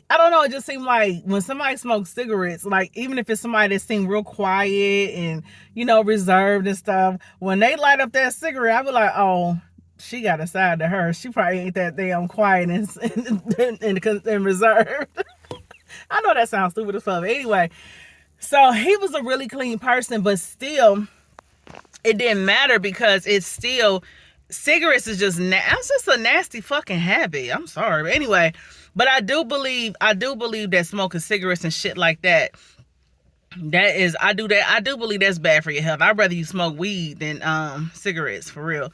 Speaker 1: don't know, it just seems like when somebody smokes cigarettes, like, even if it's somebody that seems real quiet and, you know, reserved and stuff, when they light up that cigarette, I be like, oh, she got a side to her. She probably ain't that damn quiet and reserved. I know that sounds stupid as fuck. But anyway, so he was a really clean person, but still, it didn't matter because it's still, cigarettes is just, it's just a nasty fucking habit. I'm sorry. But anyway, but I do believe that smoking cigarettes and shit like that, I do believe that's bad for your health. I'd rather you smoke weed than cigarettes, for real.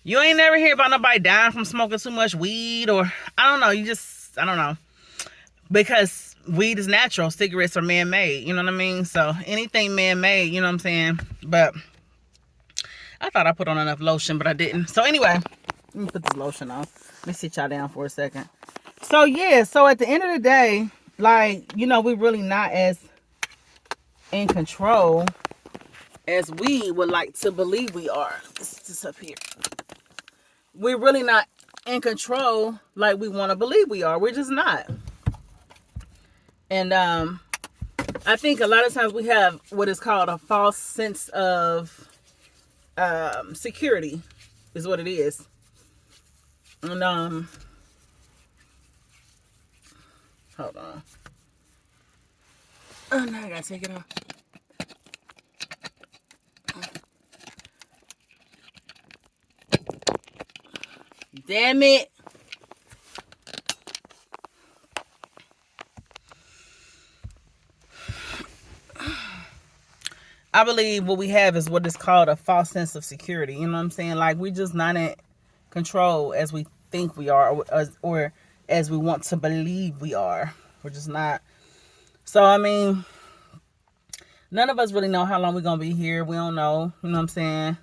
Speaker 1: You ain't never hear about nobody dying from smoking too much weed, or I don't know, I don't know. Because weed is natural, cigarettes are man-made, you know what I mean? So anything man-made, you know what I'm saying? But I thought I put on enough lotion, but I didn't. So anyway, let me put this lotion on. Let me sit y'all down for a second. So yeah, so at the end of the day, like, you know, we're really not as in control as we would like to believe we are. This is up here. We're really not in control like we want to believe we are. We're just not. And I think a lot of times we have what is called a false sense of security is what it is. And hold on. Oh, now I gotta take it off. Damn it. I believe what we have is what is called a false sense of security. You know what I'm saying? Like, we're just not in control as we think we are, or as we want to believe we are. We're just not. So, I mean, none of us really know how long we're going to be here. We don't know. You know what I'm saying?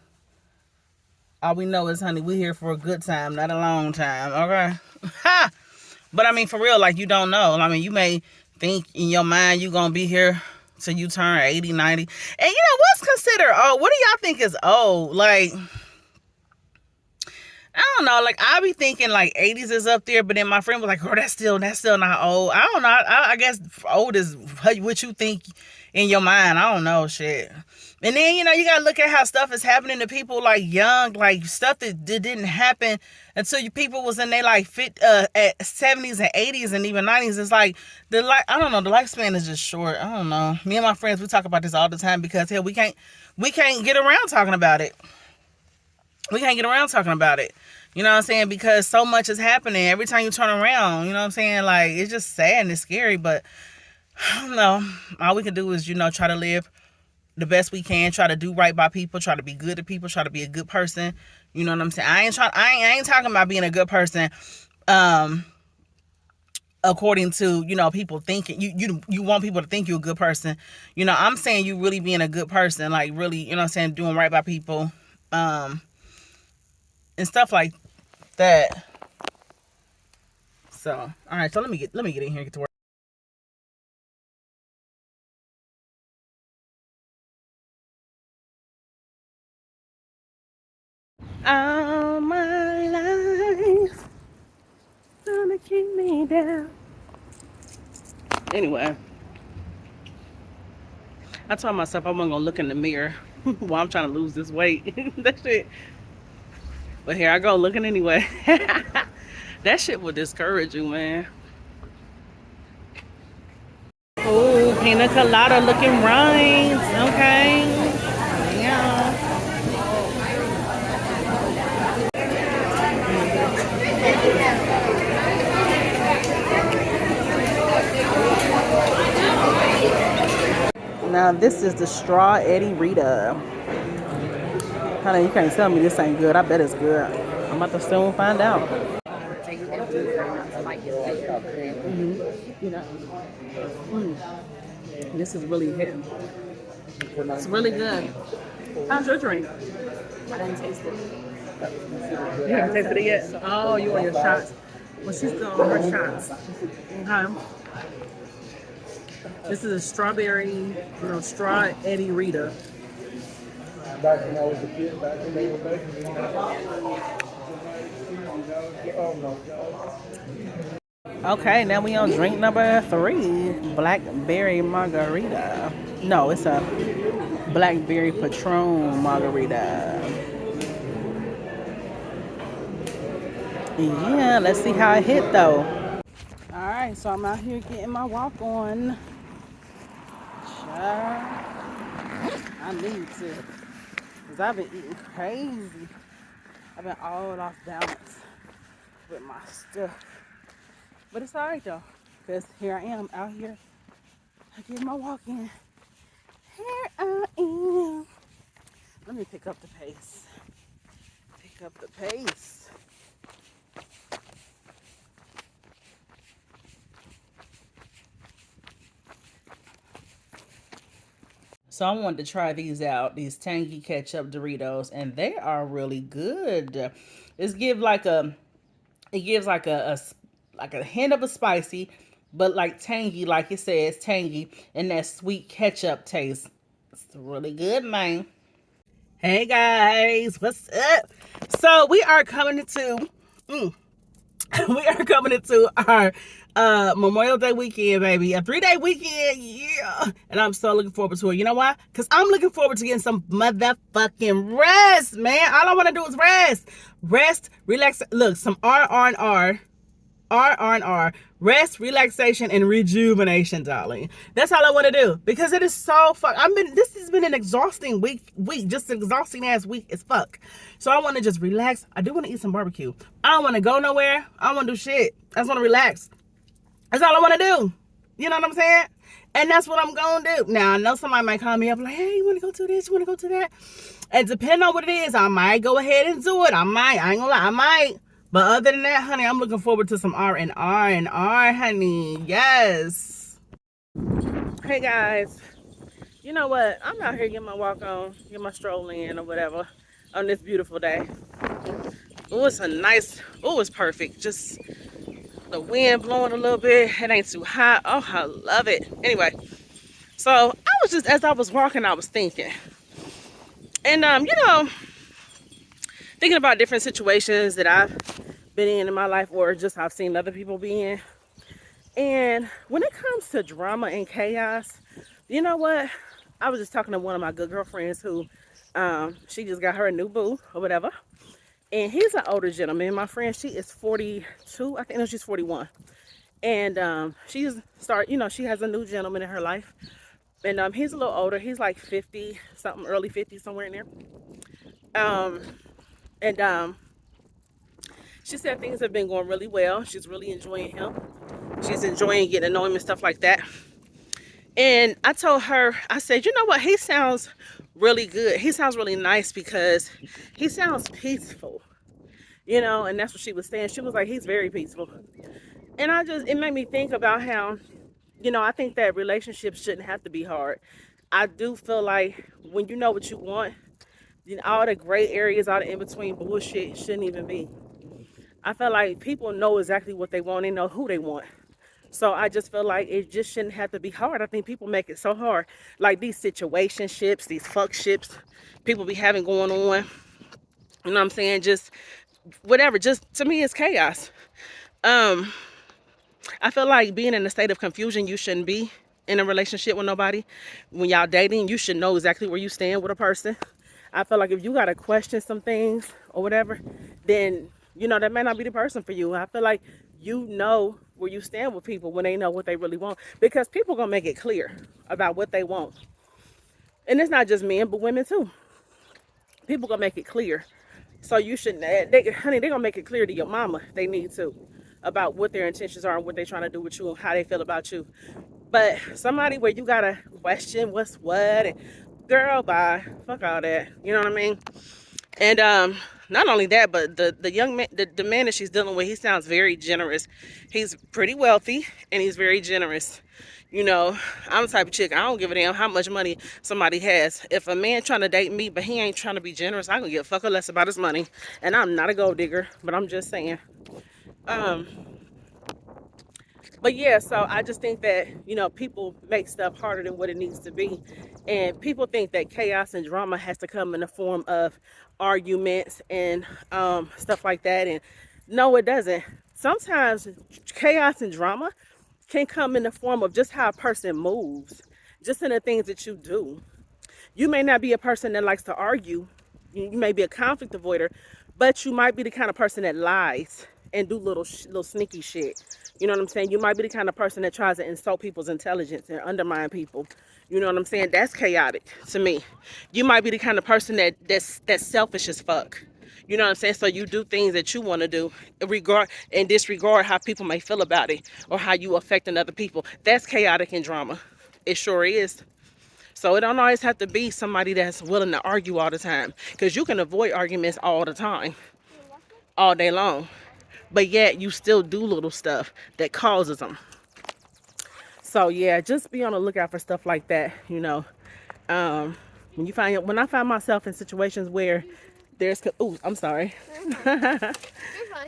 Speaker 1: All we know is, honey, we're here for a good time, not a long time. Okay? Ha! But, I mean, for real, like, you don't know. I mean, you may think in your mind you're going to be here till you turn 80, 90. And, you know, what's considered old? What do y'all think is old? Like, I don't know. Like, I be thinking, like, 80s is up there. But then my friend was like, oh, that's still not old. I don't know. I guess old is what you think in your mind. I don't know, shit. And then, you know, you got to look at how stuff is happening to people, like, young, like, stuff that didn't happen until people was in their, like, at 70s and 80s and even 90s. It's like, I don't know, the lifespan is just short. I don't know. Me and my friends, we talk about this all the time because, hell, we can't get around talking about it. We can't get around talking about it. You know what I'm saying? Because so much is happening. Every time you turn around, you know what I'm saying? Like, it's just sad and it's scary, but I don't know. All we can do is, you know, try to live the best we can, try to do right by people, try to be good to people, try to be a good person. You know what I'm saying? I ain't talking about being a good person according to, you know, people thinking you want people to think you're a good person. You know, I'm saying you really being a good person, like really, you know what I'm saying, doing right by people, and stuff like that. So, all right, so let me get in here and get to work. All my life, gonna keep me down. Anyway, I told myself I wasn't gonna look in the mirror while I'm trying to lose this weight. That shit. But here I go looking anyway. That shit will discourage you, man. Oh, pina colada looking right. Okay. Yeah. Now this is the Straw Eddie Rita. Honey, you can't tell me this ain't good. I bet it's good. I'm about to soon find out. You know, this is really hitting. It's really good. How's your drink?
Speaker 2: I didn't taste it.
Speaker 1: You haven't tasted it yet? Oh, you want your shots. Well, she's still on her shots. Okay. This is a strawberry, straw Eddie Rita.
Speaker 3: Back when I was a kid, back when they were making it. Oh my God.
Speaker 1: Okay, now we on drink number 3, blackberry margarita. No, it's a blackberry Patron margarita. Yeah, let's see how it hit though. All right, so I'm out here getting my walk on. Child, I need to, cause I've been eating crazy. I've been all off balance with my stuff. But it's alright though, because here I am out here getting my walk in. Here I am. Let me pick up the pace. Pick up the pace. So I wanted to try these out, these tangy ketchup Doritos, and they are really good. It gives like a hint of a spicy, but like tangy, like it says, tangy, and that sweet ketchup taste. It's really good, man. Hey guys, what's up? So we are coming into our Memorial Day weekend, baby. A 3-day weekend, yeah. And I'm so looking forward to it. You know why? Because I'm looking forward to getting some motherfucking rest, man. All I want to do is rest. Rest, relax. Look, some R. Rest, relaxation, and rejuvenation, darling. That's all I want to do. Because it is so fuck. This has been an exhausting week. Just an exhausting ass week as fuck. So I want to just relax. I do want to eat some barbecue. I don't want to go nowhere. I don't want to do shit. I just want to relax. That's all I want to do. You know what I'm saying? And that's what I'm going to do. Now, I know somebody might call me up like, hey, you want to go to this? You want to go to that? And depending on what it is, I might go ahead and do it. I ain't going to lie. I might. But other than that, honey, I'm looking forward to some R&R, honey. Yes. Hey, guys. You know what? I'm out here getting my walk on, get my stroll in or whatever on this beautiful day. Oh, it's perfect. Just the wind blowing a little bit. It ain't too hot. Oh, I love it. Anyway, so as I was walking, I was thinking. And, thinking about different situations that I've been in my life or just I've seen other people be in. And when it comes to drama and chaos, you know what? I was just talking to one of my good girlfriends who, she just got her a new boo or whatever. And he's an older gentleman. My friend, she is 42. I think, no, she's 41. And she has a new gentleman in her life. And he's a little older. He's like 50 something, early 50s, somewhere in there. She said things have been going really well. She's really enjoying him. She's enjoying getting to know him and stuff like that. And I told her, I said, you know what? He sounds really good. He sounds really nice because he sounds peaceful, and that's what she was saying. She was like, he's very peaceful. And it made me think about how, I think that relationships shouldn't have to be hard. I do feel like when you know what you want, all the gray areas, all the in-between bullshit shouldn't even be. I feel like people know exactly what they want and know who they want. So I just feel like it just shouldn't have to be hard. I think people make it so hard. Like these situationships, these fuckships people be having going on. You know what I'm saying? Just whatever. Just to me, it's chaos. I feel like being in a state of confusion, you shouldn't be in a relationship with nobody. When y'all dating, you should know exactly where you stand with a person. I feel like if you got to question some things or whatever, then, that may not be the person for you. I feel like you know where you stand with people when they know what they really want. Because people going to make it clear about what they want. And it's not just men, but women too. People going to make it clear. So you shouldn't, they're going to make it clear to your mama. They need to. About what their intentions are and what they're trying to do with you and how they feel about you. But somebody where you got to question what's what. And girl, bye. Fuck all that. You know what I mean? And not only that, but the young man, the man that she's dealing with, he sounds very generous. He's pretty wealthy and he's very generous. You know, I'm the type of chick, I don't give a damn how much money somebody has. If a man trying to date me, but he ain't trying to be generous, I can give a fuck or less about his money. And I'm not a gold digger, but I'm just saying. But yeah, so I just think that, you know, people make stuff harder than what it needs to be. And people think that chaos and drama has to come in the form of arguments and stuff like that. And no, it doesn't. Sometimes chaos and drama can come in the form of just how a person moves, just in the things that you do. You may not be a person that likes to argue. You may be a conflict avoider, but you might be the kind of person that lies and do little sneaky shit. You know what I'm saying? You might be the kind of person that tries to insult people's intelligence and undermine people. You know what I'm saying? That's chaotic to me. You might be the kind of person that's selfish as fuck. You know what I'm saying? So you do things that you want to do, and disregard how people may feel about it or how you affecting other people. That's chaotic and drama. It sure is. So it don't always have to be somebody that's willing to argue all the time, because you can avoid arguments all the time, all day long. But yet you still do little stuff that causes them. So yeah, just be on the lookout for stuff like that. You know, when I find myself in situations where there's, I'm sorry.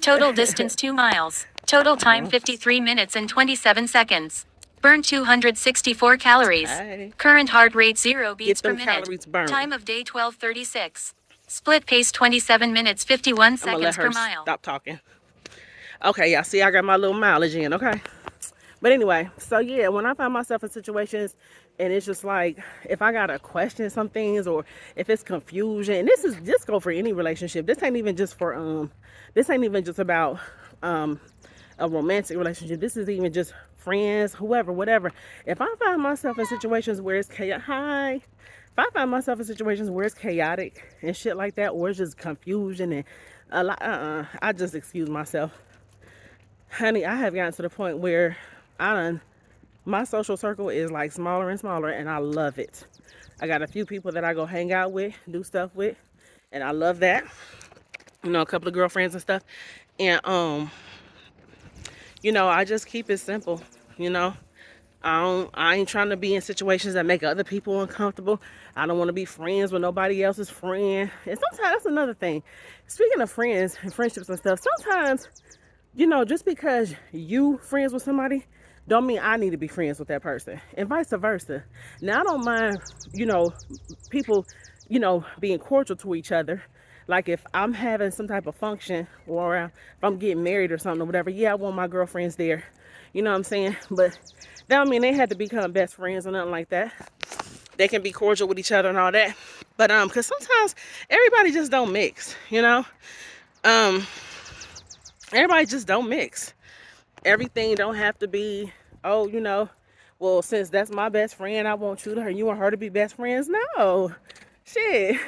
Speaker 7: Total distance 2 miles. Total time 53 minutes and 27 seconds. Burn 264 calories.
Speaker 1: Hey.
Speaker 7: Current heart rate 0 beats per
Speaker 1: them
Speaker 7: minute.
Speaker 1: calories burned.
Speaker 7: Time of day 12:36. Split pace 27 minutes 51
Speaker 1: I'm gonna let
Speaker 7: seconds
Speaker 1: her
Speaker 7: per mile.
Speaker 1: stop talking. Okay, y'all see I got my little mileage in, okay? But anyway, so yeah, when I find myself in situations and it's just like, if I gotta question some things or if it's confusion, and this is just go for any relationship. This ain't even just for this ain't even just about a romantic relationship. This is even just friends, whoever, whatever. If I find myself in situations where it's chaotic, if I find myself in situations where it's chaotic and shit like that, or it's just confusion and a lot, I just excuse myself. Honey, I have gotten to the point where my social circle is like smaller and smaller, and I love it. I got a few people that I go hang out with, do stuff with, and I love that. You know, a couple of girlfriends and stuff. And you know, I just keep it simple, you know. I ain't trying to be in situations that make other people uncomfortable. I don't want to be friends with nobody else's friend. And sometimes that's another thing. Speaking of friends and friendships and stuff, sometimes, you know, just because you friends with somebody don't mean I need to be friends with that person, and vice versa. Now, I don't mind, you know, people, you know, being cordial to each other. Like if I'm having some type of function, or if I'm getting married or something or whatever, yeah, I want my girlfriends there. You know what I'm saying? But that don't mean they have to become best friends or nothing like that. They can be cordial with each other and all that. But because sometimes everybody just don't mix, you know? Everybody just don't mix. Everything don't have to be, oh, you know, well, since that's my best friend, I want you want her to be best friends. No, shit.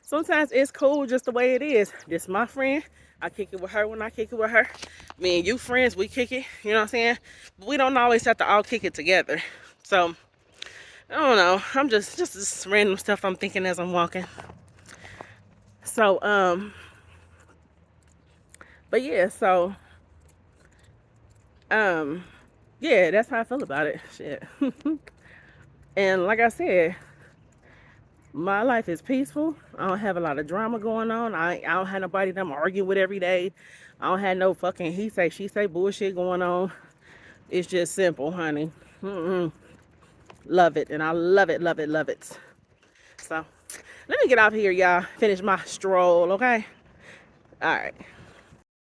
Speaker 1: Sometimes it's cool just the way it is. This my friend. I kick it with her when I kick it with her. Me and you friends, we kick it. You know what I'm saying? But we don't always have to all kick it together. So, I don't know. I'm just this random stuff I'm thinking as I'm walking. So, but yeah, so, yeah, that's how I feel about it. Shit. And like I said, my life is peaceful. I don't have a lot of drama going on. I don't have nobody that I'm arguing with every day. I don't have no fucking he say, she say bullshit going on. It's just simple, honey. Love it. And I love it, love it, love it. So, let me get out here, y'all. Finish my stroll, okay? All right.